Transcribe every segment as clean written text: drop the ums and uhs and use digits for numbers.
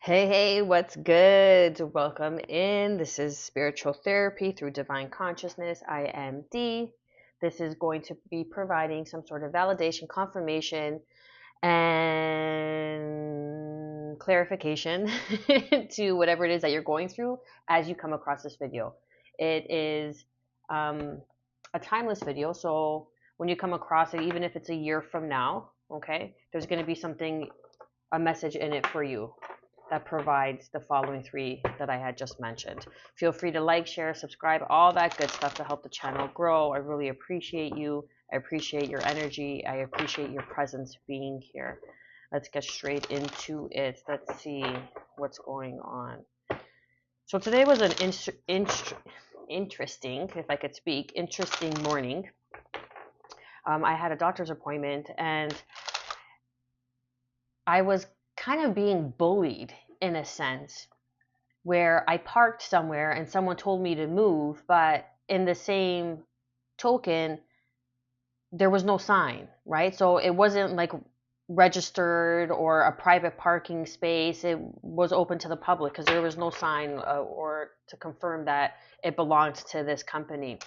Hey, what's good? Welcome in. This is Spiritual Therapy through Divine Consciousness. I am Dee. This is going to be providing some sort of validation, confirmation, and clarification to whatever it is that you're going through as you come across this video. It is a timeless video, so when you come across it, even if it's a year from now, okay, there's going to be a message in it for you that provides the following three that I had just mentioned. Feel free to like, share, subscribe, all that good stuff to help the channel grow. I really appreciate you. I appreciate your energy. I appreciate your presence being here. Let's get straight into it. Let's see what's going on. So today was an interesting, if I could speak, interesting morning. I had a doctor's appointment and I was kind of being bullied in a sense where I parked somewhere and someone told me to move, but in the same token, there was no sign, right? So it wasn't like registered or a private parking space. It was open to the public because there was no sign or to confirm that it belonged to this company.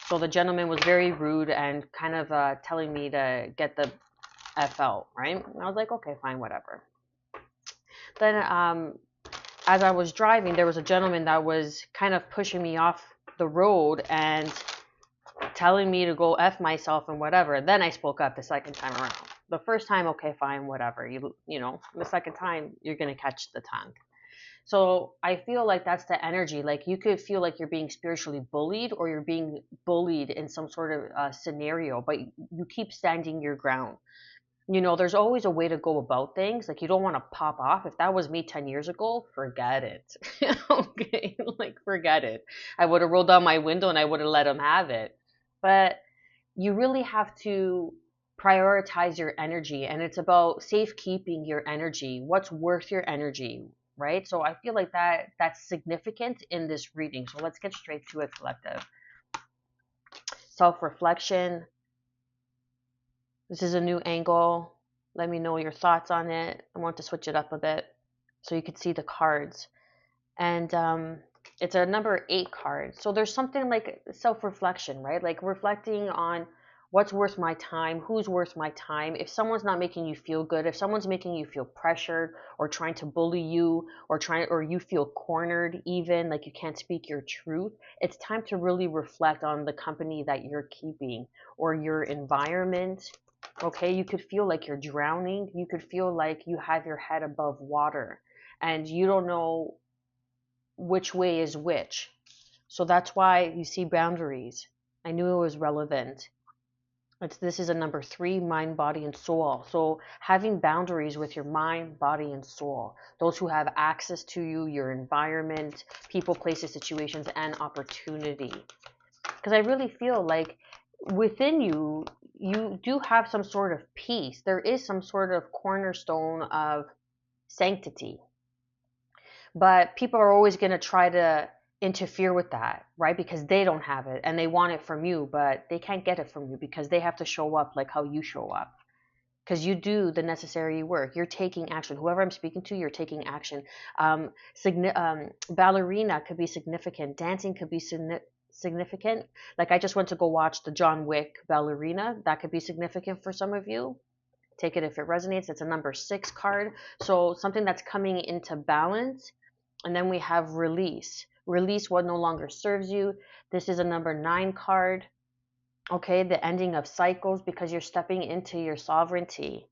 So the gentleman was very rude and kind of telling me to get the F out, right? And I was like, okay, fine, whatever. Then as I was driving, there was a gentleman that was kind of pushing me off the road and telling me to go F myself and whatever. Then I spoke up the second time around. The first time, okay, fine, whatever. You know, the second time, you're going to catch the tongue. So I feel like that's the energy. Like you could feel like you're being spiritually bullied or you're being bullied in some sort of scenario, but you keep standing your ground. You know, there's always a way to go about things. Like you don't want to pop off. If that was me 10 years ago, forget it. Okay, like forget it. I would have rolled down my window and I would have let him have it. But you really have to prioritize your energy, and it's about safekeeping your energy. What's worth your energy, right? So I feel like that's significant in this reading. So let's get straight to it, collective. Self-reflection. This is a new angle. Let me know your thoughts on it. I want to switch it up a bit so you can see the cards. And it's a number 8 card. So there's something like self-reflection, right? Like reflecting on what's worth my time, who's worth my time. If someone's not making you feel good, if someone's making you feel pressured or trying to bully you or you feel cornered even, like you can't speak your truth, it's time to really reflect on the company that you're keeping or your environment. Okay, you could feel like you're drowning. You could feel like you have your head above water and you don't know which way is which. So that's why you see boundaries. I knew it was relevant. This is a number 3, mind, body, and soul. So having boundaries with your mind, body, and soul. Those who have access to you, your environment, people, places, situations, and opportunity. Because I really feel like within you, you do have some sort of peace. There is some sort of cornerstone of sanctity. But people are always going to try to interfere with that, right? Because they don't have it and they want it from you, but they can't get it from you because they have to show up like how you show up. Because you do the necessary work. You're taking action. Whoever I'm speaking to, you're taking action. Ballerina could be significant. Dancing could be significant. Like I just went to go watch the John Wick Ballerina. That could be significant for some of you. Take it if it resonates. It's a number 6 card. So something that's coming into balance. And then we have release. Release what no longer serves you. This is a number 9 card. Okay, the ending of cycles because you're stepping into your sovereignty.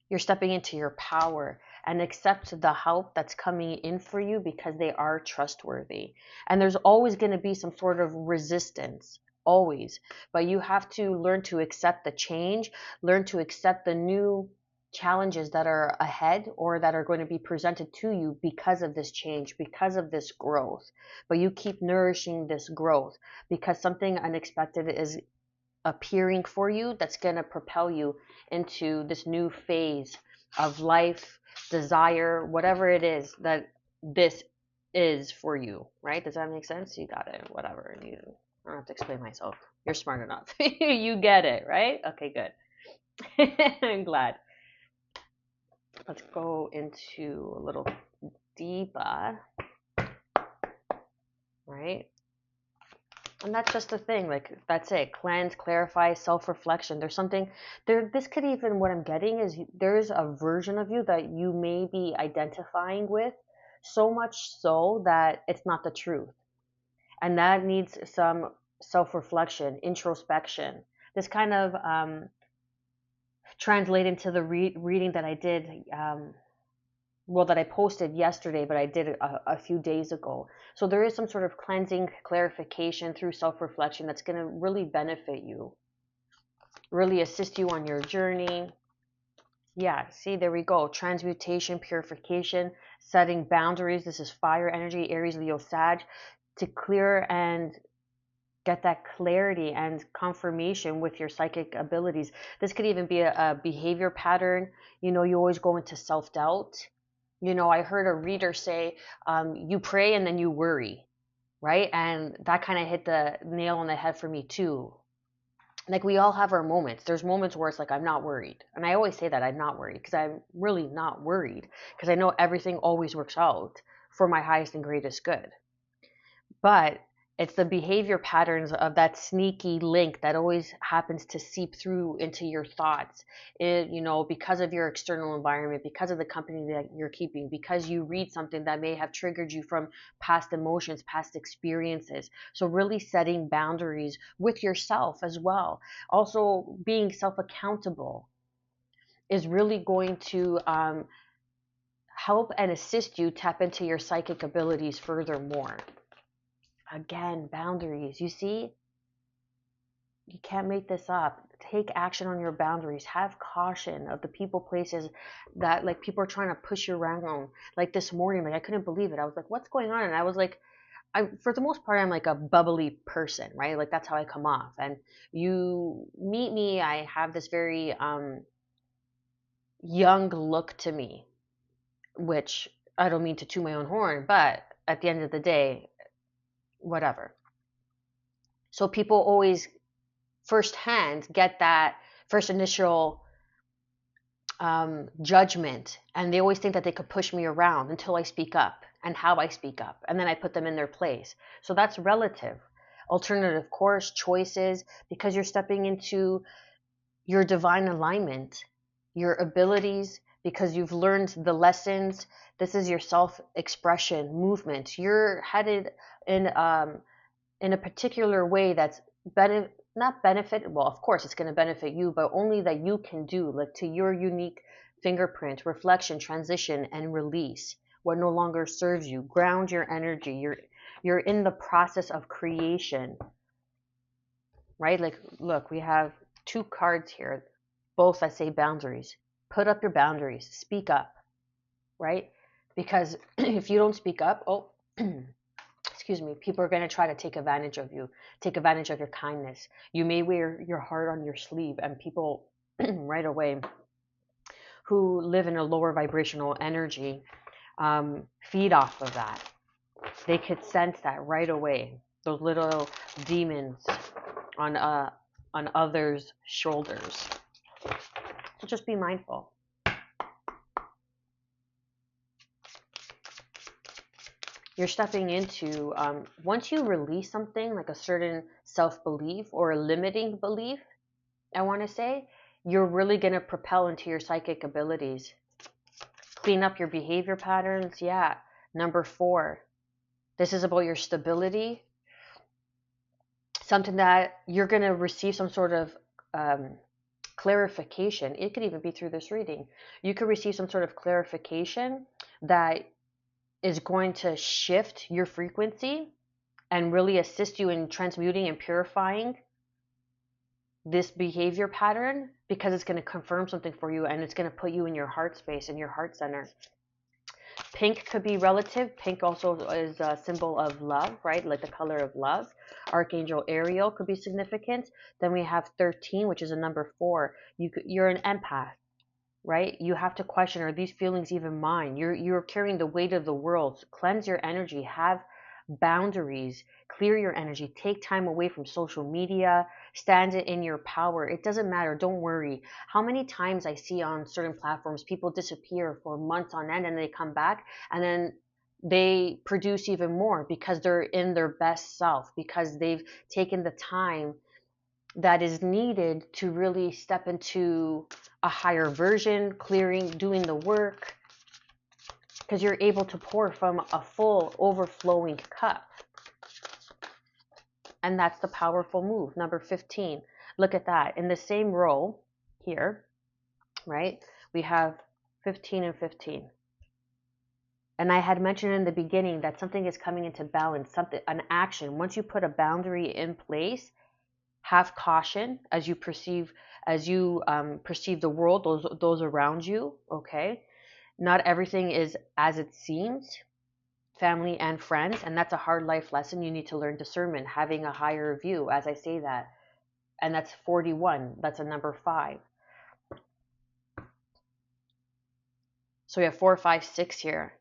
You're stepping into your power and accept the help that's coming in for you because they are trustworthy. And there's always going to be some sort of resistance, always. But you have to learn to accept the change, learn to accept the new challenges that are ahead or that are going to be presented to you because of this change, because of this growth. But you keep nourishing this growth because something unexpected is appearing for you that's going to propel you into this new phase of life, desire, whatever it is that this is for you, right? Does that make sense? You got it, whatever. I don't have to explain myself. You're smart enough. You get it, right? Okay, good. I'm glad. Let's go into a little deeper, right? And that's just the thing. Like, that's it. Cleanse, clarify, self-reflection. There's something there. This could even, what I'm getting is there's a version of you that you may be identifying with, so much so that it's not the truth. And that needs some self-reflection, introspection. This kind of translate into the reading that I did, that I posted yesterday, but I did it a few days ago. So there is some sort of cleansing, clarification through self-reflection that's going to really benefit you, really assist you on your journey. Yeah, see, there we go. Transmutation, purification, setting boundaries. This is fire energy, Aries, Leo, Sag, to clear and get that clarity and confirmation with your psychic abilities. This could even be a behavior pattern. You always go into self-doubt. I heard a reader say, you pray and then you worry, right? And that kind of hit the nail on the head for me too. Like, we all have our moments. There's moments where it's like, I'm not worried. And I always say that I'm not worried because I'm really not worried, because I know everything always works out for my highest and greatest good. But it's the behavior patterns of that sneaky link that always happens to seep through into your thoughts. Because of your external environment, because of the company that you're keeping, because you read something that may have triggered you from past emotions, past experiences. So really setting boundaries with yourself as well. Also being self-accountable is really going to help and assist you tap into your psychic abilities furthermore. Again, boundaries. You see, you can't make this up. Take action on your boundaries. Have caution of the people, places that, like, people are trying to push you around. Like this morning, like, I couldn't believe it. I was like, what's going on? And I was like, for the most part, I'm like a bubbly person, right? Like, that's how I come off. And you meet me, I have this very young look to me, which I don't mean to toot my own horn, but at the end of the day, whatever. So people always firsthand get that first initial judgment, and they always think that they could push me around until I speak up and how I speak up, and then I put them in their place. So that's relative. Alternative course, choices, because you're stepping into your divine alignment, your abilities, because you've learned the lessons. This is your self-expression movement. You're headed in a particular way that's not benefit. Well, of course, it's going to benefit you, but only that you can do, like, to your unique fingerprint, reflection, transition, and release what no longer serves you. Ground your energy. You're in the process of creation, right? Like, look, we have two cards here, both that say boundaries. Put up your boundaries. Speak up, right? Because if you don't speak up, excuse me, people are going to try to take advantage of you, take advantage of your kindness. You may wear your heart on your sleeve, and people right away who live in a lower vibrational energy feed off of that. They could sense that right away, those little demons on others' shoulders. So just be mindful. You're stepping into, once you release something like a certain self-belief or a limiting belief, I want to say, you're really going to propel into your psychic abilities. Clean up your behavior patterns. Yeah. Number 4, this is about your stability. Something that you're going to receive some sort of clarification. It could even be through this reading. You could receive some sort of clarification that is going to shift your frequency and really assist you in transmuting and purifying this behavior pattern, because it's going to confirm something for you, and it's going to put you in your heart space, in your heart center. Pink could be relative. Pink also is a symbol of love, right? Like the color of love. Archangel Ariel could be significant. Then we have 13, which is a number 4. You're an empath, right? You have to question, are these feelings even mine? You're carrying the weight of the world. Cleanse your energy. Have boundaries. Clear your energy. Take time away from social media. Stand in your power. It doesn't matter. Don't worry. How many times I see on certain platforms people disappear for months on end, and they come back, and then they produce even more because they're in their best self, because they've taken the time that is needed to really step into a higher version, clearing, doing the work, because you're able to pour from a full overflowing cup. And that's the powerful move. Number 15. Look at that. In the same row here, right? We have 15 and 15. And I had mentioned in the beginning that something is coming into balance, something, an action. Once you put a boundary in place, have caution as you perceive the world, those around you. Okay, not everything is as it seems, family and friends, and that's a hard life lesson. You need to learn discernment, having a higher view, as I say that. And that's 41. That's a number 5. So we have 4, 5, 6 here.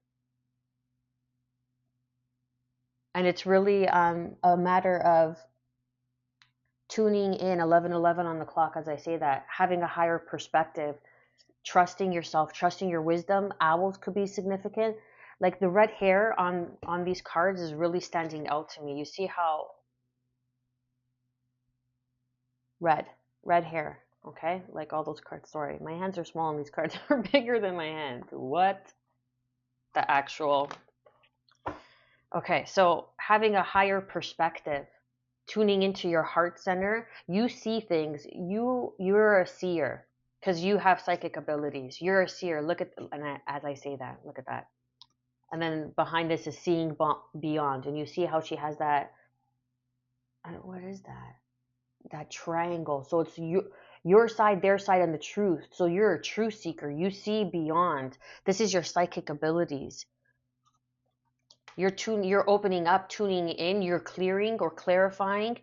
And it's really a matter of tuning in, 11:11 on the clock, as I say that, having a higher perspective, trusting yourself, trusting your wisdom. Owls could be significant. Like the red hair on these cards is really standing out to me. You see how red hair, okay? Like all those cards. Sorry, my hands are small and these cards are bigger than my hands. What the actual? Okay, so having a higher perspective, tuning into your heart center, you see things. You're a seer because you have psychic abilities. You're a seer. Look at, as I say that, look at that. And then behind this is seeing beyond, and you see how she has that. What is that? That triangle. So it's your side, their side, and the truth. So you're a truth seeker. You see beyond. This is your psychic abilities. You're opening up, tuning in, you're clearing or clarifying,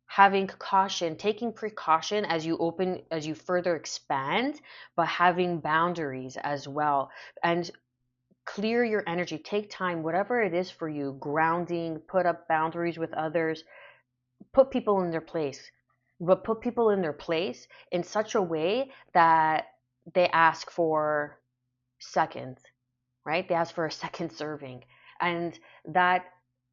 having caution, taking precaution as you further expand, but having boundaries as well. And clear your energy, take time, whatever it is for you, grounding, put up boundaries with others, put people in their place, but put people in their place in such a way that they ask for seconds, right? They ask for a second serving. And that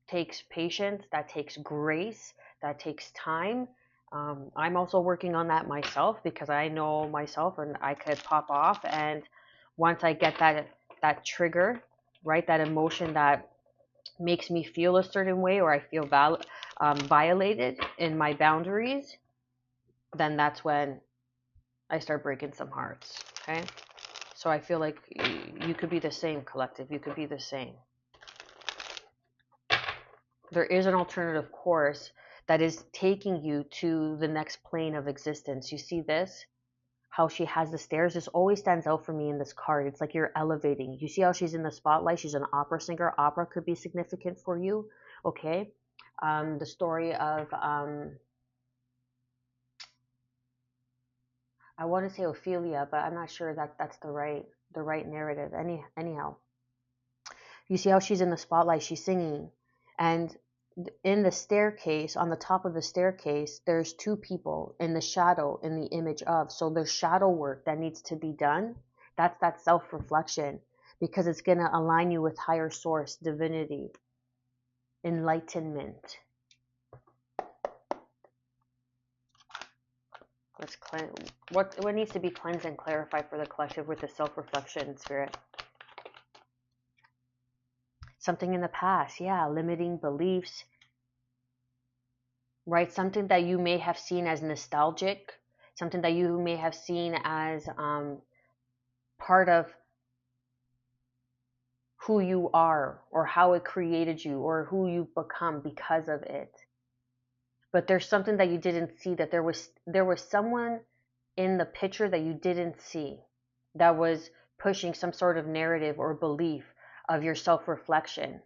takes patience, that takes grace, that takes time. I'm also working on that myself because I know myself and I could pop off. And once I get that trigger, right, that emotion that makes me feel a certain way, or I feel violated in my boundaries, then that's when I start breaking some hearts. Okay, so I feel like you could be the same, collective. You could be the same. There is an alternative course that is taking you to the next plane of existence. You see this? How she has the stairs. This always stands out for me in this card. It's like you're elevating. You see how she's in the spotlight? She's an opera singer. Opera could be significant for you. Okay. The story of, I want to say Ophelia, but I'm not sure that that's the right narrative. Anyhow, you see how she's in the spotlight, she's singing, and in the staircase, on the top of the staircase, there's 2 people in the shadow, in the image of. So there's shadow work that needs to be done. That's that self-reflection, because it's going to align you with higher source, divinity, enlightenment. Let's cleanse. What needs to be cleansed and clarified for the collective with the self-reflection, spirit? Something in the past, yeah, limiting beliefs, right? Something that you may have seen as nostalgic, something that you may have seen as part of who you are, or how it created you, or who you've become because of it. But there's something that you didn't see, that there was someone in the picture that you didn't see that was pushing some sort of narrative or belief of your self-reflection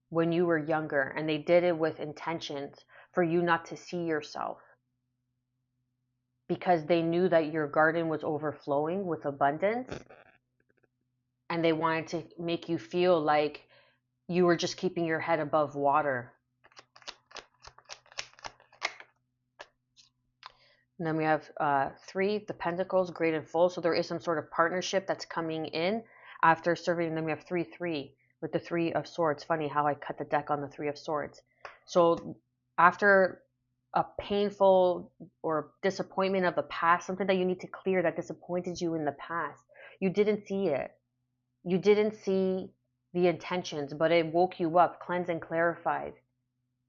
when you were younger, and they did it with intentions for you not to see yourself, because they knew that your garden was overflowing with abundance, and they wanted to make you feel like you were just keeping your head above water. And then we have 3, the Pentacles, great and full. So there is some sort of partnership that's coming in after serving. And then we have 3, 3, with the Three of Swords. Funny how I cut the deck on the Three of Swords. So after a painful or disappointment of the past, something that you need to clear that disappointed you in the past, you didn't see it. You didn't see the intentions, but it woke you up, cleansed and clarified.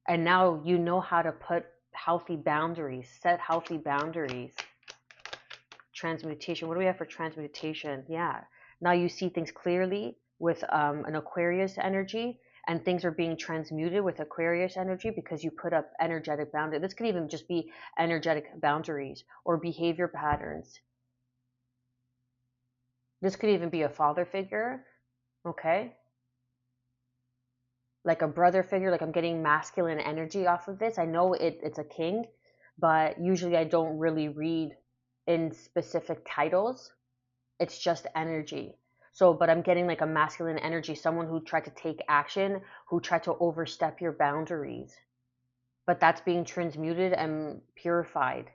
And now you know how to put healthy boundaries, set healthy boundaries. Transmutation. What do we have for transmutation? Yeah. Now you see things clearly with an Aquarius energy, and things are being transmuted with Aquarius energy because you put up energetic boundaries. This could even just be energetic boundaries or behavior patterns. This could even be a father figure, okay? Like a brother figure, like I'm getting masculine energy off of this. I know it's a king, but usually I don't really read in specific titles. It's just energy. So, but I'm getting like a masculine energy, someone who tried to take action, who tried to overstep your boundaries. But that's being transmuted and purified.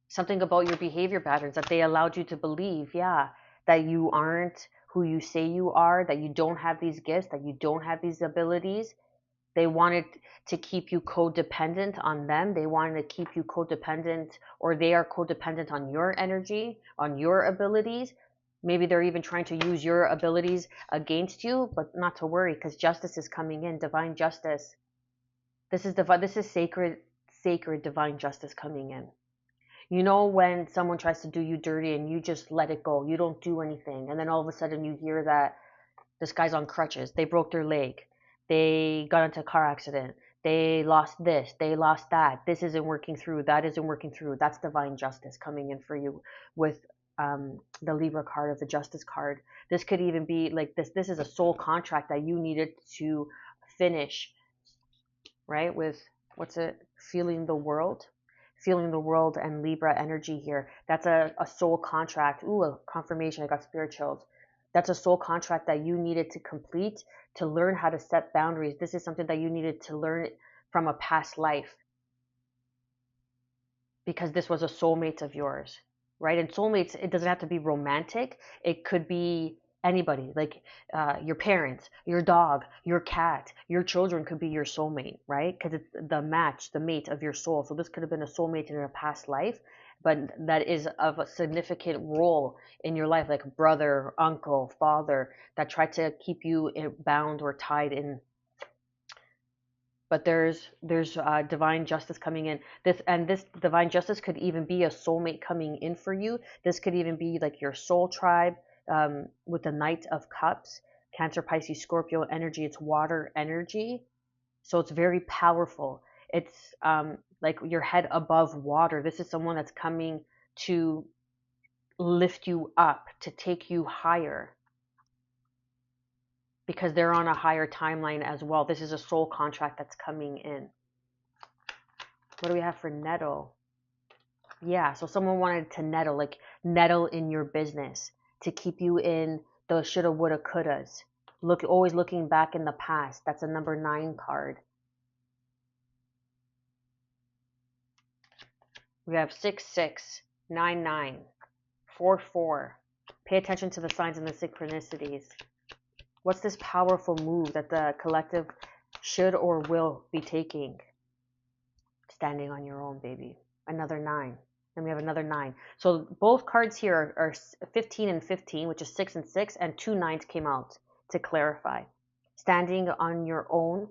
Something about your behavior patterns that they allowed you to believe, yeah, that you aren't who you say you are, that you don't have these gifts, that you don't have these abilities. They wanted to keep you codependent on them. They wanted to keep you codependent, or they are codependent on your energy, on your abilities. Maybe they're even trying to use your abilities against you, but not to worry, because justice is coming in, divine justice. This is divine. This is sacred divine justice coming in. You know when someone tries to do you dirty and you just let it go, you don't do anything, and then all of a sudden you hear that this guy's on crutches, they broke their leg, they got into a car accident, they lost this, they lost that, this isn't working through, that isn't working through. That's divine justice coming in for you with the Libra card of the Justice card. This could even be like this is a soul contract that you needed to finish, right? With what's it, feeling the world and Libra energy here. That's a soul contract. Ooh, a confirmation. I got spirit chills. That's a soul contract that you needed to complete to learn how to set boundaries. This is something that you needed to learn from a past life because this was a soulmate of yours, right? And soulmates, it doesn't have to be romantic. It could be anybody, like your parents, your dog, your cat, your children could be your soulmate, right? Because it's the match, the mate of your soul. So this could have been a soulmate in a past life, but that is of a significant role in your life, like brother, uncle, father, that tried to keep you bound or tied in. But there's divine justice coming in. This divine justice could even be a soulmate coming in for you. This could even be like your soul tribe, with the Knight of Cups, Cancer, Pisces, Scorpio energy. It's water energy, so it's very powerful. It's like your head above water. This is someone that's coming to lift you up, to take you higher, because they're on a higher timeline as well. This is a soul contract that's coming in. What do we have for nettle? Yeah, so someone wanted to nettle, like nettle in your business, to keep you in the shoulda, woulda, couldas. Always looking back in the past. That's a number 9 card. We have 6, 9, 9, 4, 4. Pay attention to the signs and the synchronicities. What's this powerful move that the collective should or will be taking? Standing on your own, baby. Another 9. Then we have another 9. So both cards here are 15 and 15, which is 6 and 6, and 2 9s came out to clarify. Standing on your own,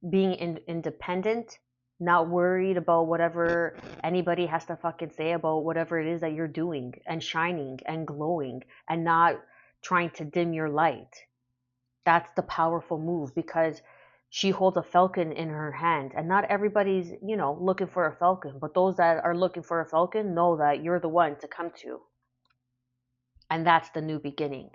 being independent, not worried about whatever anybody has to fucking say about whatever it is that you're doing, and shining and glowing and not trying to dim your light. That's the powerful move, because she holds a falcon in her hand, and not everybody's, looking for a falcon, but those that are looking for a falcon know that you're the one to come to. And that's the new beginning.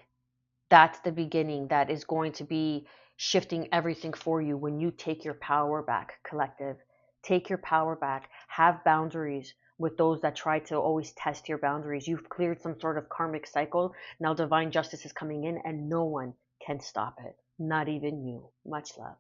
That's the beginning that is going to be shifting everything for you when you take your power back, collective. Take your power back. Have boundaries with those that try to always test your boundaries. You've cleared some sort of karmic cycle. Now divine justice is coming in and no one can stop it. Not even you. Much love.